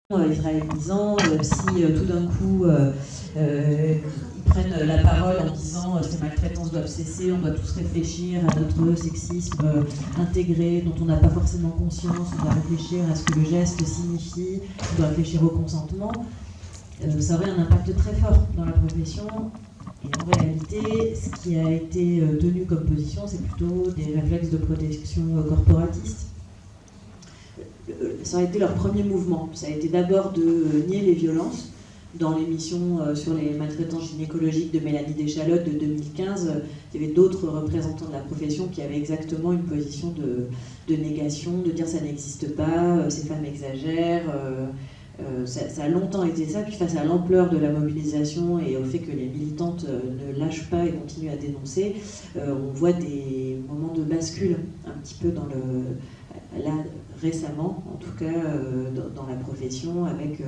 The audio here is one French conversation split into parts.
israélisants, si tout d'un coup ils prennent la parole en disant ces maltraitances doivent cesser, on doit tous réfléchir à notre sexisme intégré dont on n'a pas forcément conscience, on doit réfléchir à ce que le geste signifie, on doit réfléchir au consentement, ça aurait un impact très fort dans la profession. Et en réalité, ce qui a été tenu comme position, c'est plutôt des réflexes de protection corporatistes. Ça a été leur premier mouvement. Ça a été d'abord de nier les violences. Dans l'émission sur les maltraitances gynécologiques de Mélanie Deschalottes de 2015, il y avait d'autres représentants de la profession qui avaient exactement une position de négation, de dire ça n'existe pas, ces femmes exagèrent. Ça a longtemps été ça, puis face à l'ampleur de la mobilisation et au fait que les militantes ne lâchent pas et continuent à dénoncer, on voit des moments de bascule un petit peu dans là, récemment, en tout cas dans la profession, avec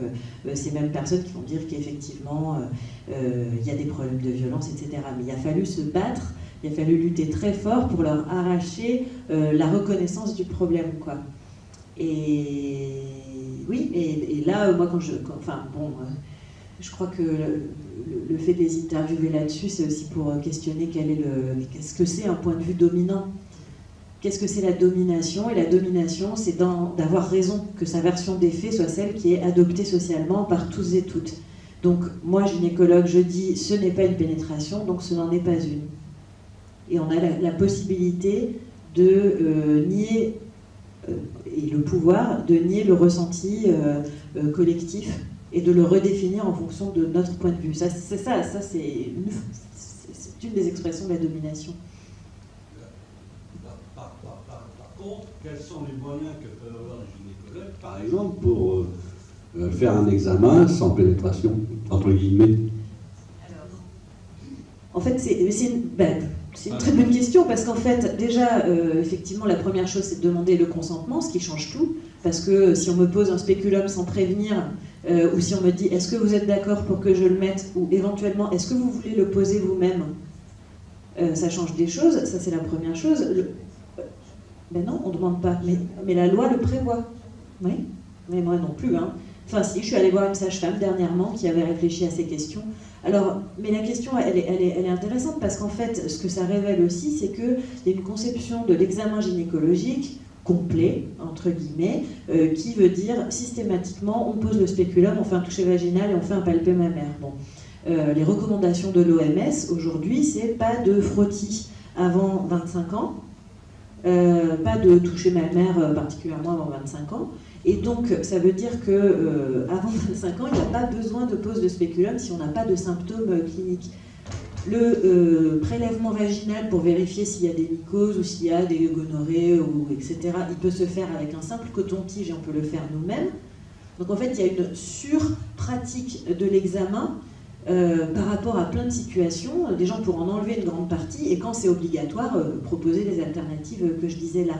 ces mêmes personnes qui vont dire qu'effectivement il y a des problèmes de violence, etc. Mais il a fallu se battre, il a fallu lutter très fort pour leur arracher la reconnaissance du problème, quoi. Et oui, et là, moi, je crois que le fait de les interviewer là-dessus, c'est aussi pour questionner qu'est-ce que c'est un point de vue dominant. Qu'est-ce que c'est la domination? Et la domination, c'est d'avoir raison, que sa version des faits soit celle qui est adoptée socialement par tous et toutes. Donc, moi, gynécologue, je dis, ce n'est pas une pénétration, donc ce n'en est pas une. Et on a la possibilité de nier, et le pouvoir, de nier le ressenti collectif et de le redéfinir en fonction de notre point de vue. C'est une des expressions de la domination. Par contre, quels sont les moyens que peuvent avoir les gynécologues, par exemple, pour faire un examen sans pénétration, entre guillemets? Alors, en fait, c'est une très bonne question, parce qu'en fait, déjà, effectivement, la première chose, c'est de demander le consentement, ce qui change tout, parce que si on me pose un spéculum sans prévenir, ou si on me dit, est-ce que vous êtes d'accord pour que je le mette, ou éventuellement, est-ce que vous voulez le poser vous-même, ça change des choses, ça c'est la première chose. Ben non, on ne demande pas, mais la loi le prévoit. Oui, mais moi non plus, hein. Enfin si, je suis allée voir une sage-femme dernièrement qui avait réfléchi à ces questions. Alors, mais la question, elle est intéressante parce qu'en fait, ce que ça révèle aussi, c'est qu'il y a une conception de l'examen gynécologique complet, entre guillemets, qui veut dire systématiquement, on pose le spéculum, on fait un toucher vaginal et on fait un palpé mammaire. Bon. Les recommandations de l'OMS aujourd'hui, c'est pas de frottis avant 25 ans, pas de toucher mammaire particulièrement avant 25 ans. Et donc, ça veut dire qu'avant 25 ans, il n'y a pas besoin de pose de spéculum si on n'a pas de symptômes cliniques. Le prélèvement vaginal pour vérifier s'il y a des mycoses ou s'il y a des gonorrhées, etc., il peut se faire avec un simple coton-tige et on peut le faire nous-mêmes. Donc en fait, il y a une sur-pratique de l'examen par rapport à plein de situations. Des gens pourront en enlever une grande partie et quand c'est obligatoire, proposer les alternatives que je disais là.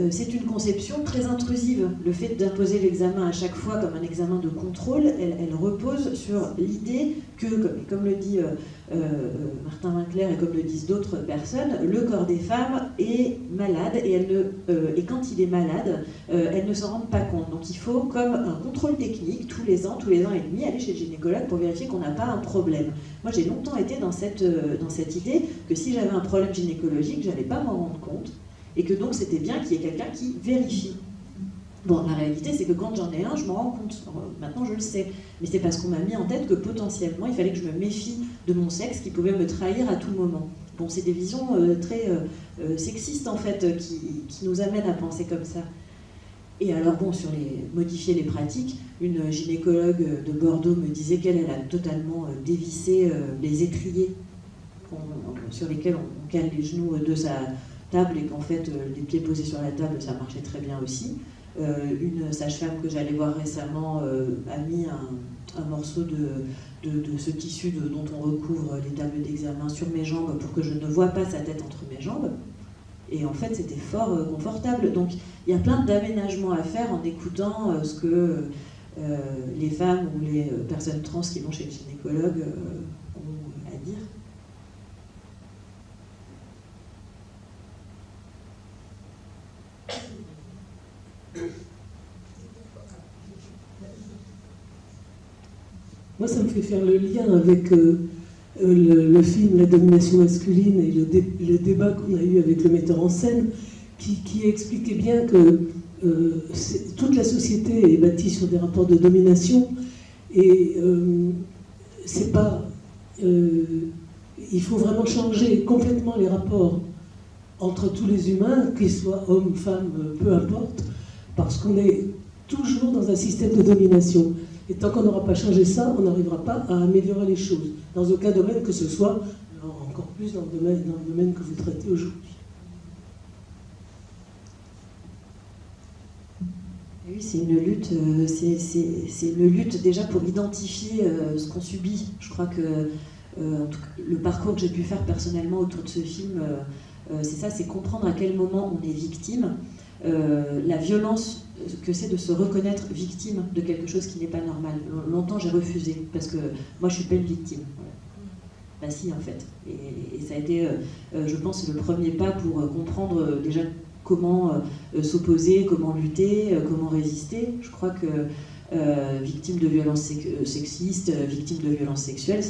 C'est une conception très intrusive. Le fait d'imposer l'examen à chaque fois comme un examen de contrôle, elle repose sur l'idée que, comme le dit Martin Winkler et comme le disent d'autres personnes, le corps des femmes est malade et quand il est malade, elles ne s'en rendent pas compte. Donc il faut, comme un contrôle technique, tous les ans et demi, aller chez le gynécologue pour vérifier qu'on n'a pas un problème. Moi j'ai longtemps été dans cette idée que si j'avais un problème gynécologique, je n'allais pas m'en rendre compte. Et que donc c'était bien qu'il y ait quelqu'un qui vérifie. Bon, la réalité, c'est que quand j'en ai un, je m'en rends compte. Maintenant, je le sais. Mais c'est parce qu'on m'a mis en tête que potentiellement, il fallait que je me méfie de mon sexe qui pouvait me trahir à tout moment. Bon, c'est des visions très sexistes, en fait, qui nous amènent à penser comme ça. Et alors, bon, sur modifier les pratiques, une gynécologue de Bordeaux me disait qu'elle a totalement dévissé les étriers sur lesquels on cale les genoux de sa table et qu'en fait les pieds posés sur la table ça marchait très bien aussi. Une sage-femme que j'allais voir récemment a mis un morceau de ce tissu dont on recouvre les tables d'examen sur mes jambes pour que je ne voie pas sa tête entre mes jambes. Et en fait c'était fort confortable. Donc il y a plein d'aménagements à faire en écoutant ce que les femmes ou les personnes trans qui vont chez le gynécologue ont à dire. Moi, ça me fait faire le lien avec le film La domination masculine et le débat qu'on a eu avec le metteur en scène, qui expliquait bien que toute la société est bâtie sur des rapports de domination, et c'est pas... il faut vraiment changer complètement les rapports entre tous les humains, qu'ils soient hommes, femmes, peu importe, parce qu'on est toujours dans un système de domination. Et tant qu'on n'aura pas changé ça, on n'arrivera pas à améliorer les choses, dans aucun domaine que ce soit, encore plus dans le domaine que vous traitez aujourd'hui. Oui, c'est une lutte, c'est une lutte déjà pour identifier ce qu'on subit. Je crois que en tout cas, le parcours que j'ai pu faire personnellement autour de ce film, c'est ça, c'est comprendre à quel moment on est victime, la violence que c'est de se reconnaître victime de quelque chose qui n'est pas normal. Longtemps j'ai refusé, parce que moi je suis pas une victime. Voilà. Bah si, en fait. Et ça a été, je pense, le premier pas pour comprendre déjà comment s'opposer, comment lutter, comment résister. Je crois que victime de violences sexistes, victime de violences sexuelles,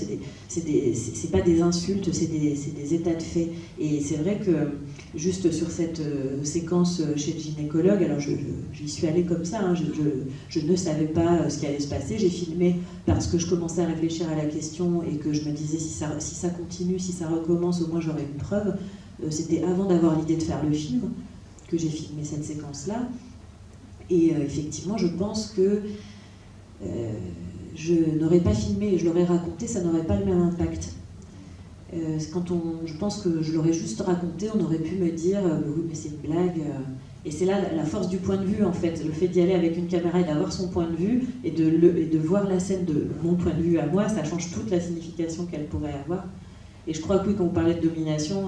c'est pas des insultes, c'est des états de fait. Et c'est vrai que juste sur cette séquence chez le gynécologue, alors j'y suis allée comme ça, hein, je ne savais pas ce qui allait se passer, j'ai filmé parce que je commençais à réfléchir à la question et que je me disais si ça continue, si ça recommence, au moins j'aurai une preuve. C'était avant d'avoir l'idée de faire le film que j'ai filmé cette séquence-là. Et effectivement, je pense que je n'aurais pas filmé et je l'aurais raconté, ça n'aurait pas le même impact. Je pense que je l'aurais juste raconté, on aurait pu me dire oui, mais c'est une blague. Et c'est là la force du point de vue, en fait. Le fait d'y aller avec une caméra et d'avoir son point de vue et de voir la scène de mon point de vue à moi, ça change toute la signification qu'elle pourrait avoir. Et je crois que oui, quand vous parlez de domination,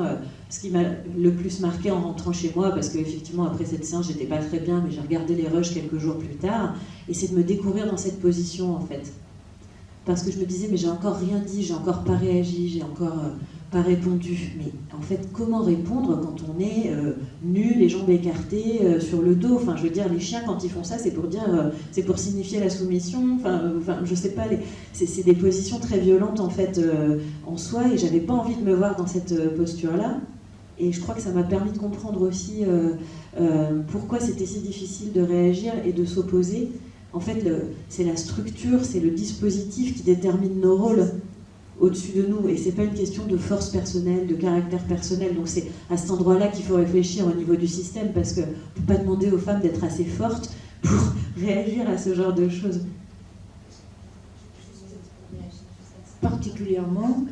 ce qui m'a le plus marqué en rentrant chez moi, parce qu'effectivement après cette séance j'étais pas très bien, mais j'ai regardé les rushs quelques jours plus tard, et c'est de me découvrir dans cette position en fait. Parce que je me disais, mais j'ai encore rien dit, j'ai encore pas réagi, j'ai encore pas répondu. Mais en fait, comment répondre quand on est nu, les jambes écartées, sur le dos? Enfin, je veux dire, les chiens, quand ils font ça, c'est pour dire, c'est pour signifier la soumission. Enfin, je sais pas, c'est des positions très violentes en fait en soi, et j'avais pas envie de me voir dans cette posture-là. Et je crois que ça m'a permis de comprendre aussi pourquoi c'était si difficile de réagir et de s'opposer. En fait, c'est la structure, c'est le dispositif qui détermine nos rôles au-dessus de nous. Et c'est pas une question de force personnelle, de caractère personnel. Donc c'est à cet endroit-là qu'il faut réfléchir au niveau du système, parce qu'on ne peut pas demander aux femmes d'être assez fortes pour réagir à ce genre de choses. Particulièrement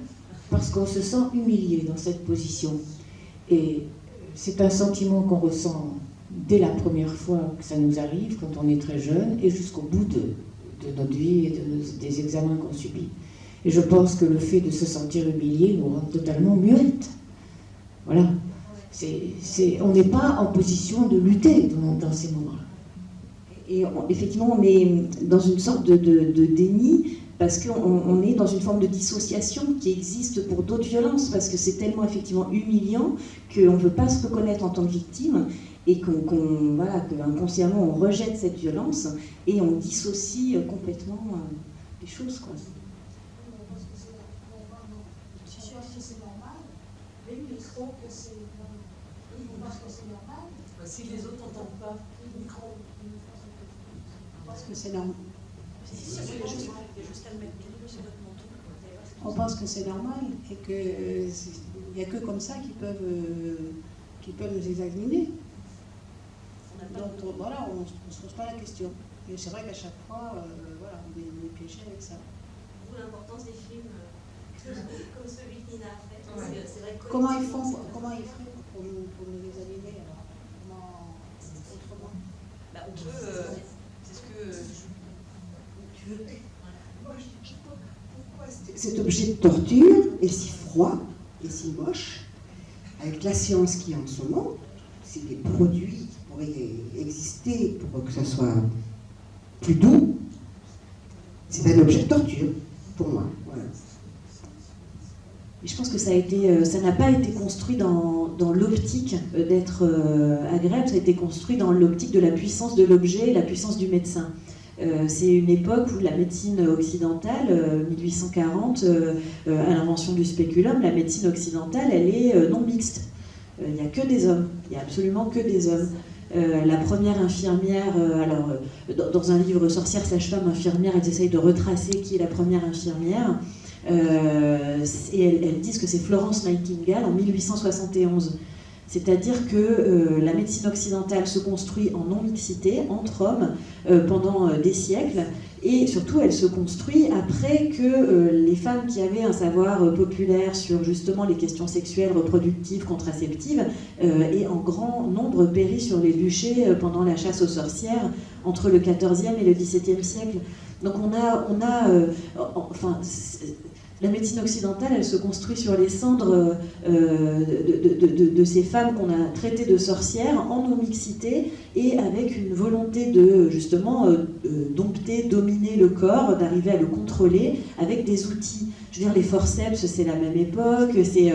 parce qu'on se sent humilié dans cette position. Et c'est un sentiment qu'on ressent dès la première fois que ça nous arrive, quand on est très jeune, et jusqu'au bout de notre vie et des examens qu'on subit. Et je pense que le fait de se sentir humilié nous rend totalement muettes. Voilà. On n'est pas en position de lutter dans ces moments-là. Et effectivement, on est dans une sorte de déni, parce qu'on est dans une forme de dissociation qui existe pour d'autres violences, parce que c'est tellement effectivement humiliant qu'on ne veut pas se reconnaître en tant que victime, et qu'inconsciemment on rejette cette violence et on dissocie complètement les choses, quoi. Si les autres n'entendent pas, on pense que c'est normal. On pense que c'est normal et qu'il n'y a que comme ça qui peuvent nous examiner. Donc voilà, on ne se pose pas la question. Et c'est vrai qu'à chaque fois, on est piégé avec ça. D'où l'importance des films comme celui que Nina a fait. Ouais. C'est vrai que Comment ils feraient pour nous examiner alors? Comment autrement? Bah, on peut. C'est ce que tu veux. Pourquoi cet objet de torture est si froid et si moche, avec la science qui est en ce moment? C'est des produits qui pourraient exister pour que ça soit plus doux. C'est un objet de torture, pour moi. Voilà. Et je pense que ça n'a pas été construit dans l'optique d'être agréable, ça a été construit dans l'optique de la puissance de l'objet, la puissance du médecin. C'est une époque où la médecine occidentale, 1840, à l'invention du spéculum, la médecine occidentale, elle est non mixte. Il n'y a que des hommes, il n'y a absolument que des hommes. La première infirmière, dans un livre Sorcière, sage-femme, infirmière, elles essayent de retracer qui est la première infirmière. Et elles disent que c'est Florence Nightingale en 1871. C'est-à-dire que la médecine occidentale se construit en non-mixité, entre hommes, pendant des siècles, et surtout elle se construit après que les femmes qui avaient un savoir populaire sur justement les questions sexuelles, reproductives, contraceptives, aient en grand nombre péri sur les bûchers pendant la chasse aux sorcières entre le XIVe et le XVIIe siècle. Donc la médecine occidentale, elle se construit sur les cendres de ces femmes qu'on a traitées de sorcières en non-mixité et avec une volonté de, justement, dompter, dominer le corps, d'arriver à le contrôler avec des outils. Je veux dire, les forceps, c'est la même époque, c'est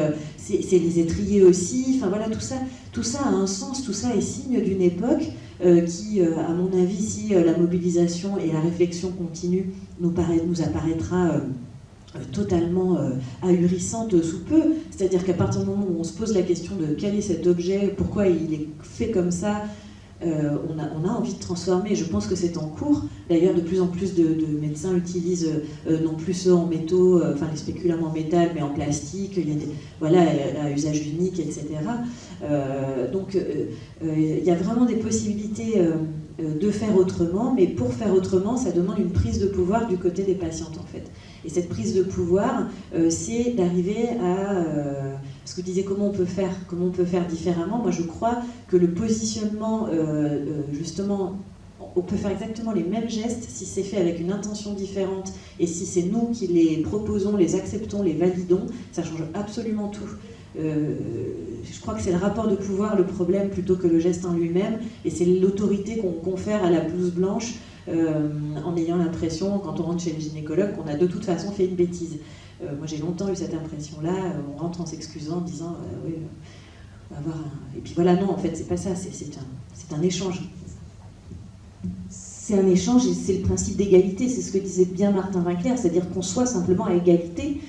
les étriers aussi, enfin voilà, tout ça a un sens, tout ça est signe d'une époque qui, à mon avis, si la mobilisation et la réflexion continue, nous apparaîtra totalement ahurissante sous peu. C'est-à-dire qu'à partir du moment où on se pose la question de quel est cet objet, pourquoi il est fait comme ça, on a envie de transformer. Je pense que c'est en cours. D'ailleurs, de plus en plus de médecins utilisent non plus ceux en métaux, enfin les spéculums en métal, mais en plastique. Il y a à usage unique, etc. Donc, il y a vraiment des possibilités de faire autrement, mais pour faire autrement, ça demande une prise de pouvoir du côté des patientes, en fait. Et cette prise de pouvoir, c'est d'arriver à... parce que vous disiez comment on peut faire différemment. Moi, je crois que le positionnement, justement, on peut faire exactement les mêmes gestes si c'est fait avec une intention différente et si c'est nous qui les proposons, les acceptons, les validons, ça change absolument tout. Je crois que c'est le rapport de pouvoir le problème plutôt que le geste en lui-même, et c'est l'autorité qu'on confère à la blouse blanche en ayant l'impression, quand on rentre chez le gynécologue, qu'on a de toute façon fait une bêtise. Moi j'ai longtemps eu cette impression-là, on rentre en s'excusant, en disant oui, on va avoir un... Et puis voilà, non, en fait c'est pas ça, c'est un échange. C'est un échange et c'est le principe d'égalité, c'est ce que disait bien Martin Winkler, c'est-à-dire qu'on soit simplement à égalité,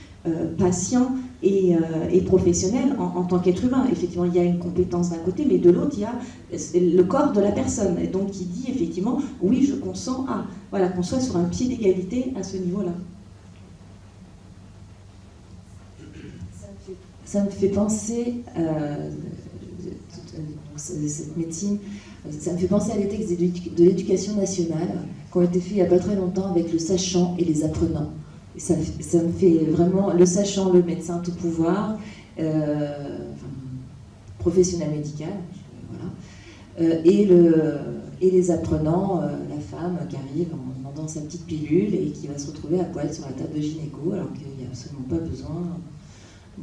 patient et professionnel en tant qu'être humain. Effectivement, il y a une compétence d'un côté, mais de l'autre, il y a le corps de la personne. Et donc, il dit effectivement, oui, je consens à... Voilà, qu'on soit sur un pied d'égalité à ce niveau-là. Ça me fait penser, cette médecine, ça me fait penser à des textes de l'éducation nationale qui ont été faits il n'y a pas très longtemps avec le sachant et les apprenants. Et ça me fait vraiment, le sachant, le médecin tout pouvoir, professionnel médical, voilà, et les apprenants, la femme qui arrive en demandant sa petite pilule et qui va se retrouver à poil sur la table de gynéco alors qu'il n'y a absolument pas besoin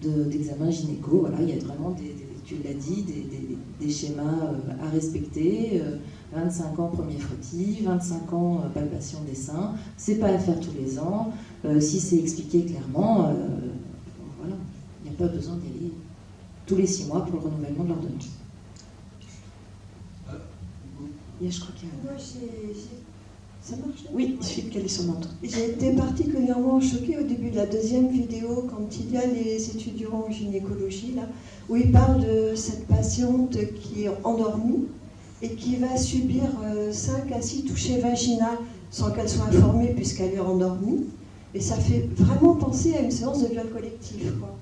d'examen gynéco. Voilà, il y a vraiment, tu l'as dit, des schémas à respecter. 25 ans premier frottis, 25 ans palpation des seins. C'est pas à faire tous les ans. Si c'est expliqué clairement, voilà, il n'y a pas besoin d'aller tous les 6 mois pour le renouvellement de l'ordonnance. Je crois qu'il y a... Moi, ça marche? Oui, il suffit de caler son menton. J'ai été particulièrement choquée au début de la deuxième vidéo quand il y a les étudiants en gynécologie, là, où ils parlent de cette patiente qui est endormie et qui va subir 5 à 6 touchés vaginales sans qu'elle soit informée puisqu'elle est endormie. Et ça fait vraiment penser à une séance de viol collectif, quoi.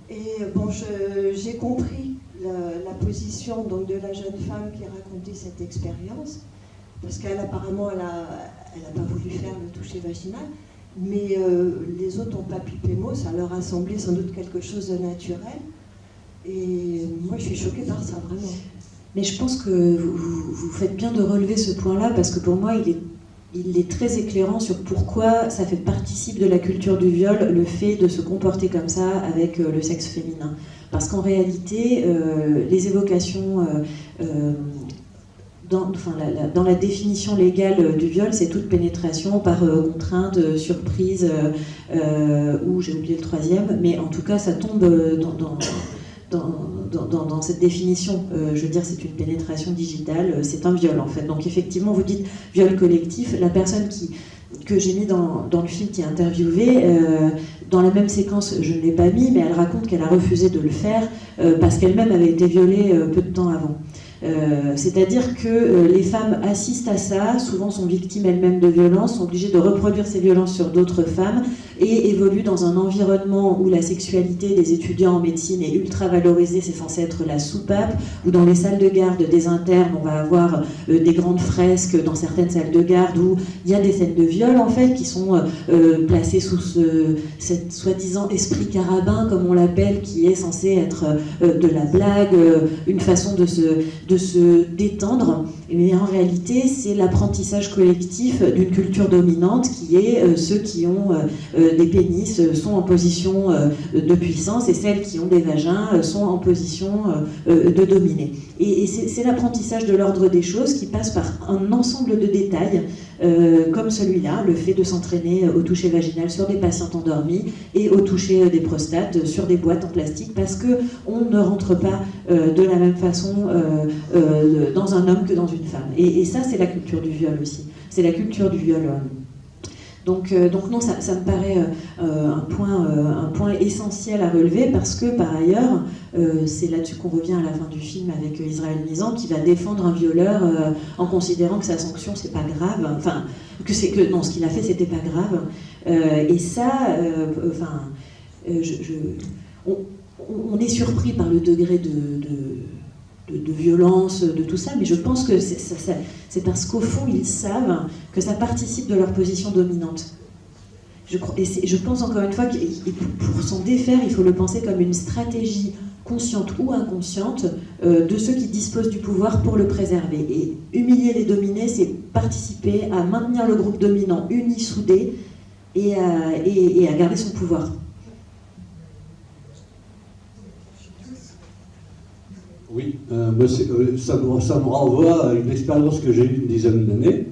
Et bon, j'ai compris la position donc, de la jeune femme qui racontait cette expérience, parce qu'elle apparemment, elle a pas voulu faire le toucher vaginal, mais les autres n'ont pas pipé mot, ça leur a semblé sans doute quelque chose de naturel. Et moi, je suis choquée par ça, vraiment. Mais je pense que vous faites bien de relever ce point-là, parce que pour moi, il est très éclairant sur pourquoi ça participe de la culture du viol, le fait de se comporter comme ça avec le sexe féminin. Parce qu'en réalité, les évocations... dans la définition légale du viol, c'est toute pénétration par contrainte, surprise, ou j'ai oublié le troisième, mais en tout cas, ça tombe dans cette définition. Je veux dire, c'est une pénétration digitale, c'est un viol en fait. Donc effectivement, vous dites viol collectif, la personne que j'ai mis dans le film qui est interviewée, dans la même séquence, je ne l'ai pas mis, mais elle raconte qu'elle a refusé de le faire parce qu'elle-même avait été violée peu de temps avant. C'est-à-dire que les femmes assistent à ça, souvent sont victimes elles-mêmes de violences, sont obligées de reproduire ces violences sur d'autres femmes et évoluent dans un environnement où la sexualité des étudiants en médecine est ultra valorisée, c'est censé être la soupape, où dans les salles de garde des internes, on va avoir des grandes fresques dans certaines salles de garde où il y a des scènes de viol en fait qui sont placées sous cette soi-disant esprit carabin comme on l'appelle, qui est censé être de la blague, une façon de se détendre, mais en réalité c'est l'apprentissage collectif d'une culture dominante qui est ceux qui ont des pénis sont en position de puissance et celles qui ont des vagins sont en position de dominer. Et c'est l'apprentissage de l'ordre des choses qui passe par un ensemble de détails comme celui-là, le fait de s'entraîner au toucher vaginal sur des patientes endormies et au toucher des prostates sur des boîtes en plastique parce qu'on ne rentre pas de la même façon dans un homme que dans une femme. Et ça, c'est la culture du viol aussi. C'est la culture du viol. Donc non, ça me paraît un point essentiel à relever parce que par ailleurs, c'est là-dessus qu'on revient à la fin du film avec Israël Mizan qui va défendre un violeur en considérant que sa sanction c'est pas grave, enfin non, ce qu'il a fait c'était pas grave. Et ça, on est surpris par le degré de violence, de tout ça, mais je pense que c'est parce qu'au fond, ils savent que ça participe de leur position dominante. Je pense encore une fois que pour s'en défaire, il faut le penser comme une stratégie consciente ou inconsciente de ceux qui disposent du pouvoir pour le préserver. Et humilier les dominés, c'est participer à maintenir le groupe dominant uni, soudé, et à garder son pouvoir. Oui, ça me renvoie à une expérience que j'ai eue une dizaine d'années,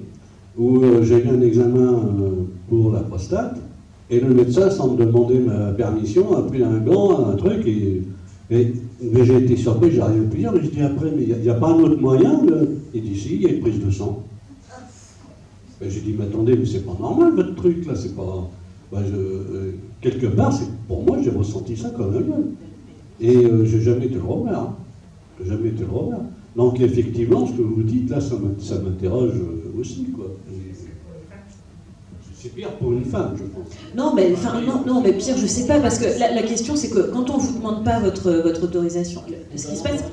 où j'ai eu un examen pour la prostate, et le médecin, sans me demander ma permission, a pris un gant, un truc, mais j'ai été surpris, j'ai rien pu dire, mais je dis après, mais il n'y a pas un autre moyen Il dit si, il y a une prise de sang. Ben, j'ai dit, mais attendez, mais c'est pas normal votre truc là, c'est pas... quelque part, pour moi, j'ai ressenti ça comme un viol. Et j'ai jamais été le revoir. Hein. Jamais été le revoir. Donc effectivement, ce que vous dites là, ça m'interroge aussi, quoi. C'est pire pour une femme, je pense. Non, mais pire, je sais pas, parce que la question, c'est que quand on vous demande pas votre autorisation, ce qui se passe,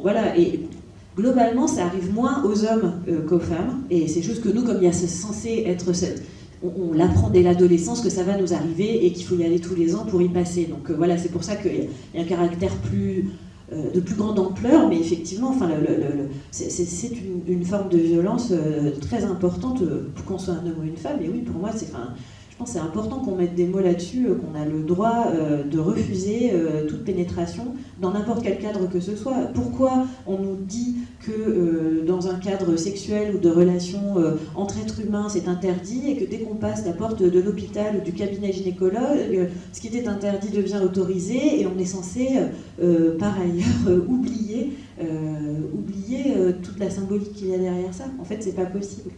voilà, et globalement, ça arrive moins aux hommes qu'aux femmes, et c'est juste que nous, comme il y a censé être on l'apprend dès l'adolescence que ça va nous arriver et qu'il faut y aller tous les ans pour y passer. Donc voilà, c'est pour ça qu'il y a un caractère de plus grande ampleur, mais effectivement, enfin, c'est une forme de violence très importante pour qu'on soit un homme ou une femme. Et oui, pour moi, je pense que c'est important qu'on mette des mots là-dessus, qu'on a le droit de refuser toute pénétration dans n'importe quel cadre que ce soit. Pourquoi on nous dit que dans un cadre sexuel ou de relation entre êtres humains, c'est interdit, et que dès qu'on passe la porte de l'hôpital ou du cabinet gynécologue, ce qui était interdit devient autorisé, et on est censé, par ailleurs, oublier toute la symbolique qu'il y a derrière ça. En fait, c'est pas possible.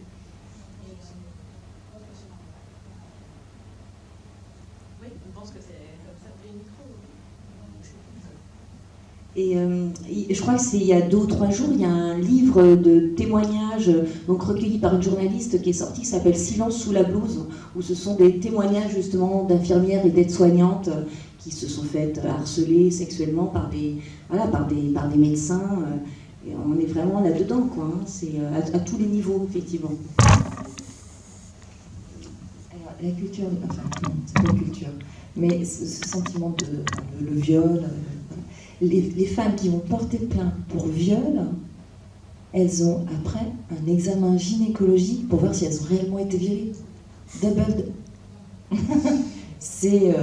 Et je crois que c'est il y a 2 ou 3 jours, il y a un livre de témoignages donc recueillis par une journaliste qui est sorti, qui s'appelle Silence sous la blouse, où ce sont des témoignages justement d'infirmières et d'aides-soignantes qui se sont faites harceler sexuellement par des médecins. Et on est vraiment là-dedans, quoi. Hein. C'est à tous les niveaux, effectivement. Alors, la culture, enfin, c'est pas une culture, mais ce sentiment de le viol. Les femmes qui vont porter plainte pour viol, elles ont après un examen gynécologique pour voir si elles ont réellement été violées. C'est...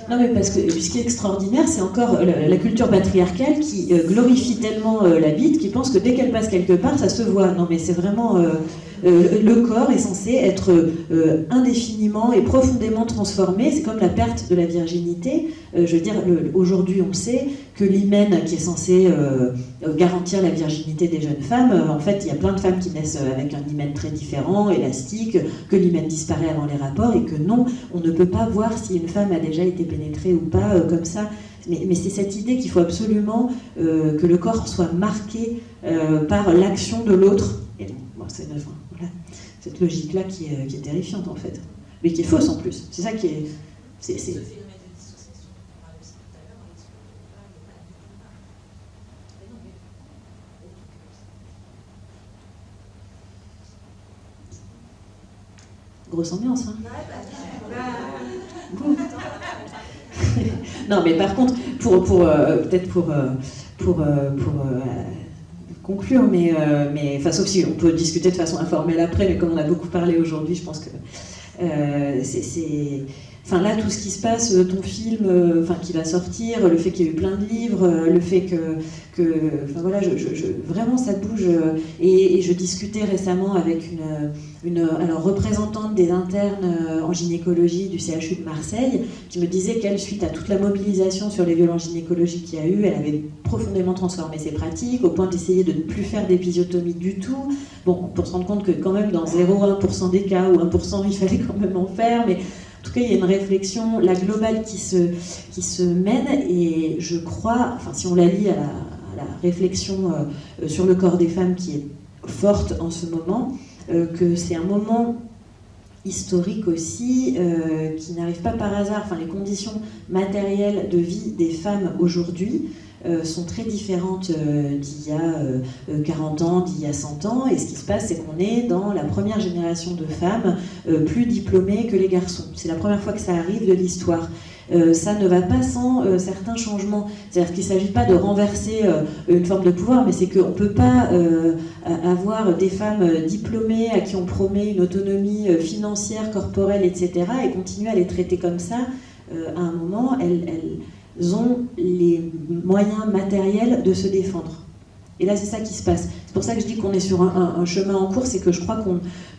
Non, mais parce que ce qui est extraordinaire, c'est encore la culture patriarcale qui glorifie tellement la bite, qui pense que dès qu'elle passe quelque part, ça se voit. Non, mais c'est vraiment... Le corps est censé être indéfiniment et profondément transformé. C'est comme la perte de la virginité. Je veux dire, aujourd'hui, on sait que l'hymen qui est censé garantir la virginité des jeunes femmes, en fait, il y a plein de femmes qui naissent avec un hymen très différent, élastique, que l'hymen disparaît avant les rapports et que non, on ne peut pas voir si une femme a déjà été pénétrée ou pas comme ça. Mais c'est cette idée qu'il faut absolument que le corps soit marqué par l'action de l'autre. Et bon, c'est voilà, cette logique-là qui est terrifiante en fait, mais qui est fausse en plus. C'est ça qui est. Grosse ambiance, hein. Non, mais par contre, peut-être pour conclure, mais sauf si on peut discuter de façon informelle après, mais comme on a beaucoup parlé aujourd'hui, je pense que Enfin là, tout ce qui se passe, ton film, qui va sortir, le fait qu'il y ait eu plein de livres, le fait que voilà, vraiment ça bouge. Et je discutais récemment avec une représentante des internes en gynécologie du CHU de Marseille, qui me disait qu'elle, suite à toute la mobilisation sur les violences gynécologiques qu'il y a eu, elle avait profondément transformé ses pratiques, au point d'essayer de ne plus faire d'épisiotomie du tout. Bon, pour se rendre compte que quand même dans 0,1% des cas, ou 1%, il fallait quand même en faire, mais en tout cas, il y a une réflexion, la globale, qui se mène, et je crois, si on la lie à la réflexion sur le corps des femmes qui est forte en ce moment, que c'est un moment historique aussi, qui n'arrive pas par hasard. Enfin, les conditions matérielles de vie des femmes aujourd'hui sont très différentes d'il y a 40 ans, d'il y a 100 ans, et ce qui se passe, c'est qu'on est dans la première génération de femmes plus diplômées que les garçons. C'est la première fois que ça arrive de l'histoire. Ça ne va pas sans certains changements. C'est-à-dire qu'il ne s'agit pas de renverser une forme de pouvoir, mais c'est qu'on ne peut pas avoir des femmes diplômées à qui on promet une autonomie financière, corporelle, etc., et continuer à les traiter comme ça. À un moment, elles ont les moyens matériels de se défendre. Et là, c'est ça qui se passe. C'est pour ça que je dis qu'on est sur un chemin en cours, c'est que je crois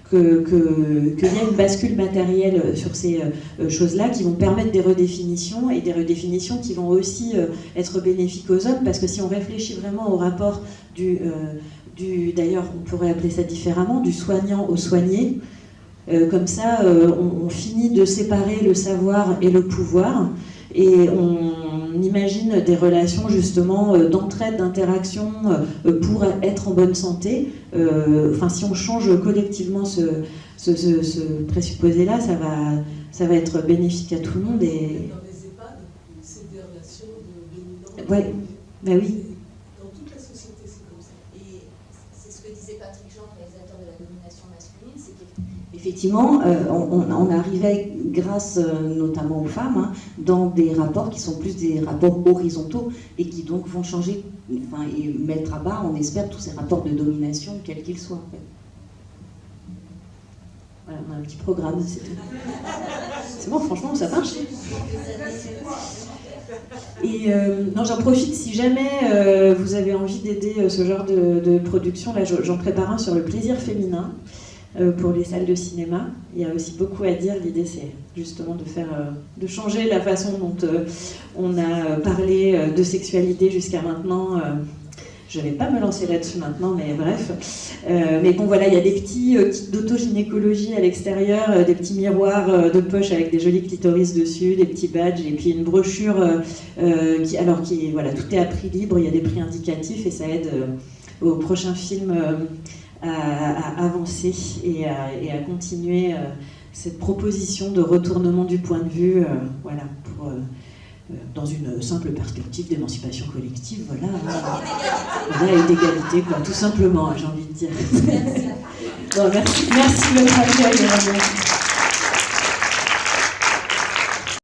qu'il y a une bascule matérielle sur ces choses-là qui vont permettre des redéfinitions, et des redéfinitions qui vont aussi être bénéfiques aux hommes, parce que si on réfléchit vraiment au rapport d'ailleurs, on pourrait appeler ça différemment, du soignant au soigné, comme ça, on finit de séparer le savoir et le pouvoir, et on imagine des relations justement d'entraide, d'interaction pour être en bonne santé. Si on change collectivement ce présupposé-là, ça va être bénéfique à tout le monde. Et dans les EHPAD, c'est des relations de dominants. Ouais, bah oui. Dans toute la société, c'est comme ça. Et c'est ce que disait Patrick Jean, réalisateur de la domination masculine, c'est qu'effectivement, on arrivait, grâce notamment aux femmes, dans des rapports qui sont plus des rapports horizontaux et qui donc vont changer, et mettre à bas, on espère, tous ces rapports de domination, quels qu'ils soient. En fait. Voilà, on a un petit programme, c'est tout. C'est bon, franchement, ça marche. Et non, j'en profite, si jamais vous avez envie d'aider ce genre de production, là j'en prépare un sur le plaisir féminin pour les salles de cinéma. Il y a aussi beaucoup à dire, l'idée c'est justement de changer la façon dont on a parlé de sexualité jusqu'à maintenant. Je ne vais pas me lancer là-dessus maintenant, mais bref. Mais bon, voilà, il y a des petits kits d'autogynécologie à l'extérieur, des petits miroirs de poche avec des jolis clitoris dessus, des petits badges, et puis une brochure voilà, tout est à prix libre, il y a des prix indicatifs, et ça aide au prochain film à avancer et à continuer cette proposition de retournement du point de vue, voilà, pour... dans une simple perspective d'émancipation collective, voilà, et d'égalité, quoi, tout simplement, j'ai envie de dire. Bon, merci de votre accueil.